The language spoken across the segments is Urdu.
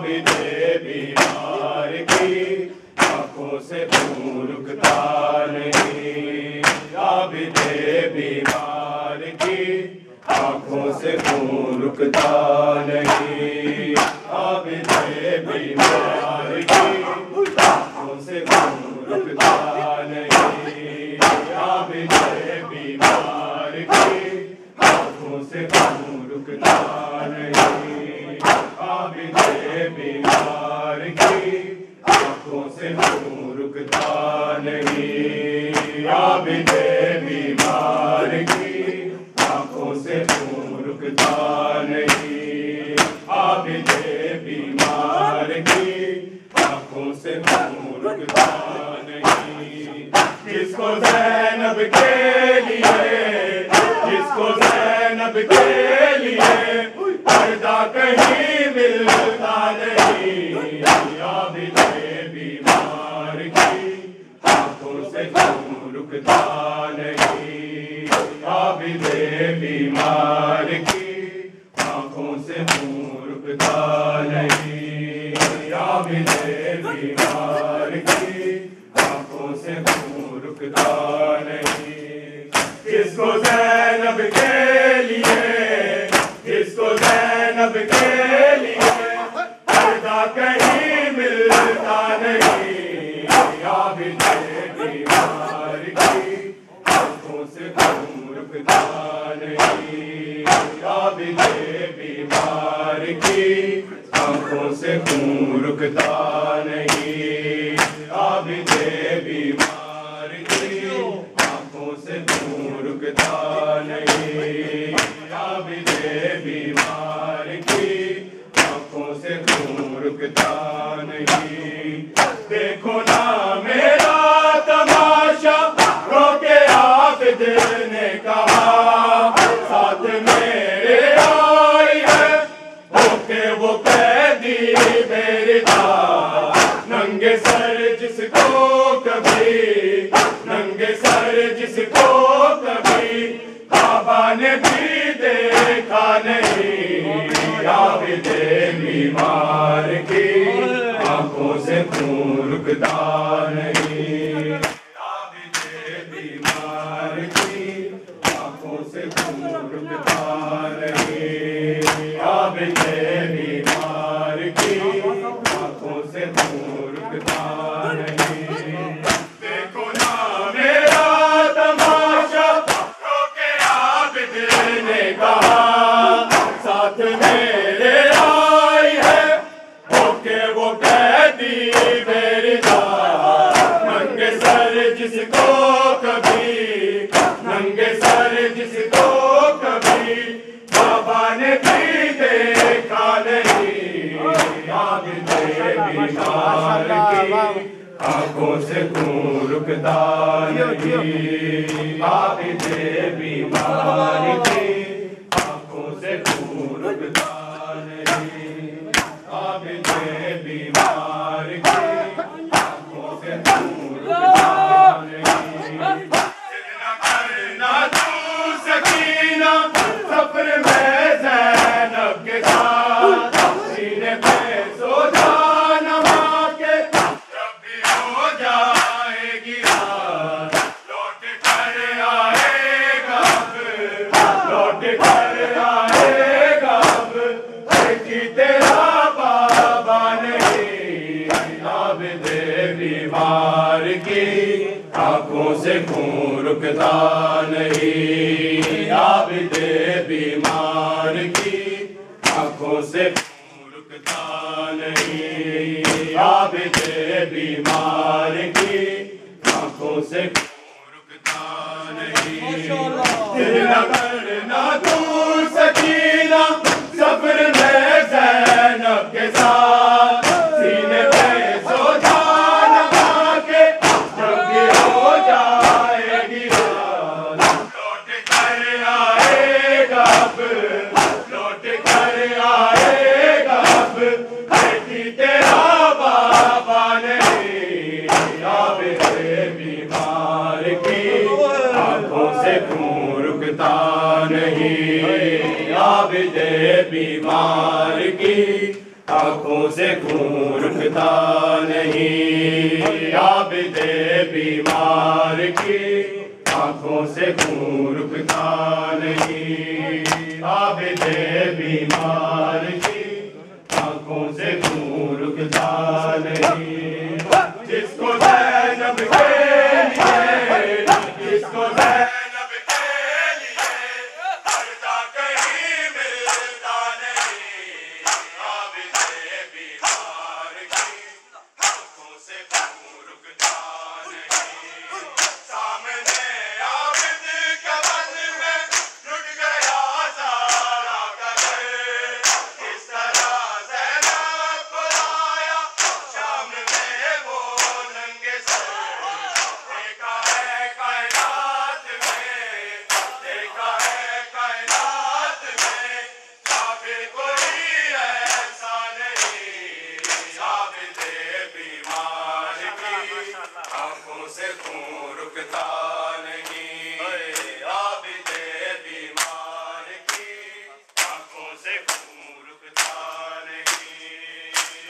عابد بیمار کی آنکھوں سے خون رکتا نہیں، عابد بیمار کی آنکھوں سے خون رکتا نہیں، عابد بیمار کی آنکھوں سے خون رکتا نہیں، عابد بیمار کی آنکھوں سے خون رکتا نہیں، عابد بیمار کی آنکھوں سے خون رکتا نہیں، عابد بیمار کی آنکھوں سے خون رکتا نہیں، عابد بیمار کی آنکھوں سے خون رکتا نہیں، جس کو زینب کے لیے، جس کو زینب کے لیے پردہ کہیں ملتا نہیں، عابد بیمار کی آنکھوں سے خون رکتا نہیں، عابد بیمار کی آنکھوں سے خون رکتا نہیں، عابد بیمار کی آنکھوں سے خون رکتا نہیں، جس کو زینب کے لیے، جس کو زینب کے لیے پردہ کہیں ملتا نہیں، عابد بیمار کی آنکھوں سے خون رکتا نہیں، عابد بیمار کی آنکھوں سے خون رکتا نہیں، عابد بیمار کی آنکھوں سے خون رکتا نہیں، عابد بیمار کی آنکھوں سے خون رکتا نہیں، دیکھو نا میرا تماشا رو کے عابد نے کہا، ساتھ میرے آئی ہے ہو کے وہ قیدی میرے تھا، ننگے سر جس کو کبھی، ننگے سر جس کو کبھی بابا نے بھی دیکھا نہیں، عابد بیمار کی آنکھوں سے خون رکتا نہیں، عابد بیمار کی آنکھوں سے خون رکتا نہیں، عابد بیمار کی آنکھوں سے خون رکتا نہیں، دیکھو نا میرا تماشا رو کے عابد نے کہا، ساتھ میرے آئی ہے ہو کے وہ قیدی میری تھا، ننگے سر جس کو کبھی، ننگے سر جس کو کبھی بابا نے بھی دیکھا نہیں، عابد بیمار کی آنکھوں سے خون رکتا نہیں، عابد بیمار کی آنکھوں سے خون رکتا نہیں، عابد بیمار کی آنکھوں سے خون رکتا نہیں، اتنا کرنا تو سکینہ سفر میں زینب کے ساتھ، سینے پہ سو جانا ماں کے جب بھی ہو جائے گی رات، لوٹ کر آئے گا اب، لوٹ کر آئے گا اب، دیکھی تیرا بابا نہیں، عابد بیمار کی آنکھوں سے خون رکتا نہیں، عابد بیمار کی آنکھوں سے خون رکتا نہیں، عابد بیمار کی آنکھوں سے خون رکتا نہیں، دل نہ کرنا تو سکینہ سفر میں زینب کے ساتھ، سینے پہ سو جانا ماں کے جب بھی ہو جائے گی رات، لوٹ کر آئے گا اب، لوٹ کر آئے گا اب، دیکھی تیرا بابا نہیں، عابد بیمار کی آنکھوں سے خون رکتا نہیں، عابد بیمار کی آنکھوں سے خون رکتا نہیں، عابد بیمار کی آنکھوں سے خون رکتا نہیں، عابد بیمار کی آنکھوں سے خون رکتا نہیں، جس کو زینب کے لیے، جس کو زینب کے لیے پردہ کہیں ملتا نہیں، عابد بیمار کی آنکھوں سے خون رکتا نہیں، سامنے عابد کے بن میں لٹ گیا سارا قدر، کس طرح زینب کو لایا شام میں وہ ننگے سر، دیکھا ہے کائنات میں، دیکھا ہے کائنات میں، کافر کوئی ایسا نہیں، عابد بیمار کی آنکھوں سے خون رکتا نہیں، عابد بیمار کی آنکھوں سے خون رکتا نہیں،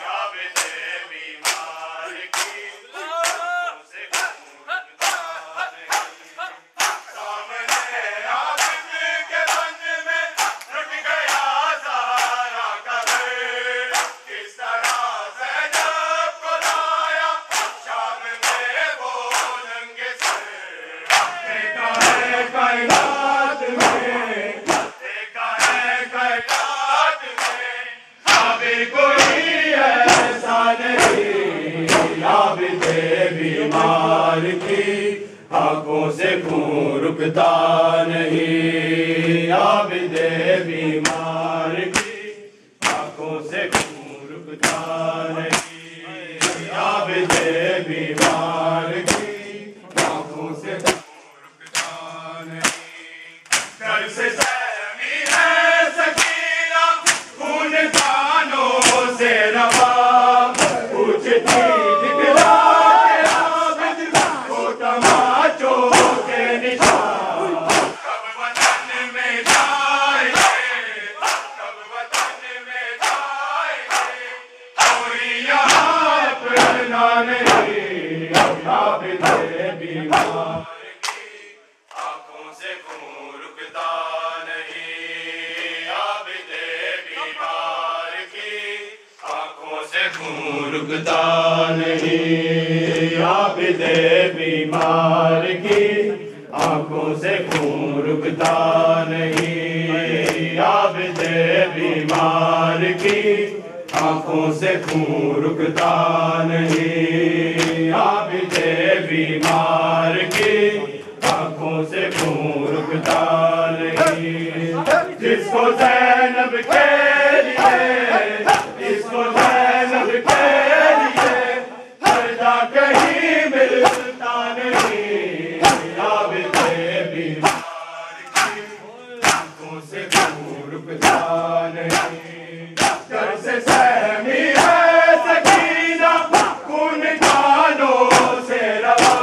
عابد بیمار کی آنکھوں سے خون رکتا نہیں، سامنے عابد کے بن میں لٹ گیا سارا قدر، کس طرح زینب کو لایا شام میں وہ ننگے سر، دیکھا ہے کائنات میں، دیکھا ہے کائنات میں، کافر کوئی ایسا نہیں، عابد بیمار کی آنکھوں سے خون رکتا نہیں، عابد بیمار کی آنکھوں سے خون رکتا نہیں، عابد بیمار کی آنکھوں سے خون رکتا نہیں، گھر سے سہمی ہے سکینہ خون کانوں سے روا، پوچھتی دکھلا کے عابد کو تماچوں کے نشان، کب وطن میں جائیں گے، کب وطن میں جائیں گے، کوئی یہاں اپنا نہیں، عابد بیمار کی آنکھوں سے خون رکتا نہیں، عابد بیمار کی آنکھوں سے خون رکتا نہیں، عابد بیمار کی آنکھوں سے خون رکتا نہیں، عابد بیمار کی آنکھوں سے خون رکتا نہیں، عابد بیمار کی آنکھوں سے خون رکتا نہیں، جس کو زینب کے لیے، جس کو زینب کے لیے پردہ کہیں ملتا نہیں، عابد بیمار کی آنکھوں سے خون رکتا نہیں، گھر سے سہمی ہے سکینہ خون کانوں سے روا،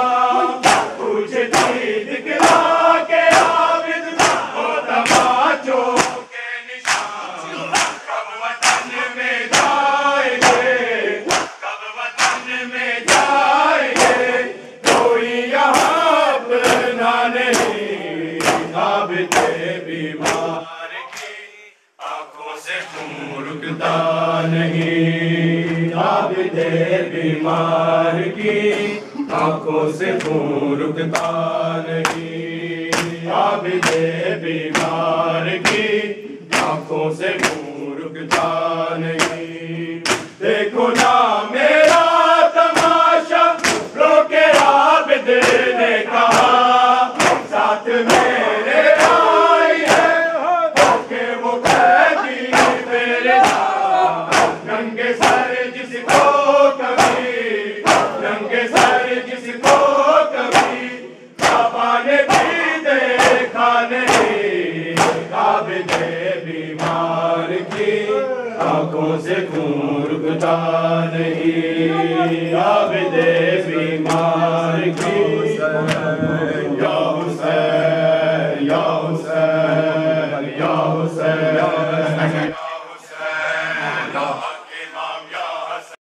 پوچھتی دکھلا کے عابد کو تماچوں کے نشان، کب وطن میں جائیں گے، کب وطن میں جائیں گے، کوئی یہاں اپنا نہیں، عابد بیمار کی آنکھوں سے خون رکتا نہیں، عابد بیمار کی آنکھوں سے خون رکتا نہیں، عابد بیمار کی آنکھوں سے خون رکتا نہیں، دیکھو نا میرا تماشا رو کے عابد نے کہا، ساتھ میرے آئی ہے کہ وہ قیدی میرے ساتھ، ننگے سر جس کو کبھی، ننگے سر جس کو کبھی بابا نے بھی دیکھا نہیں، عابد بیمار کی آنکھوں سے خون رکتا نہیں، عابد بیمار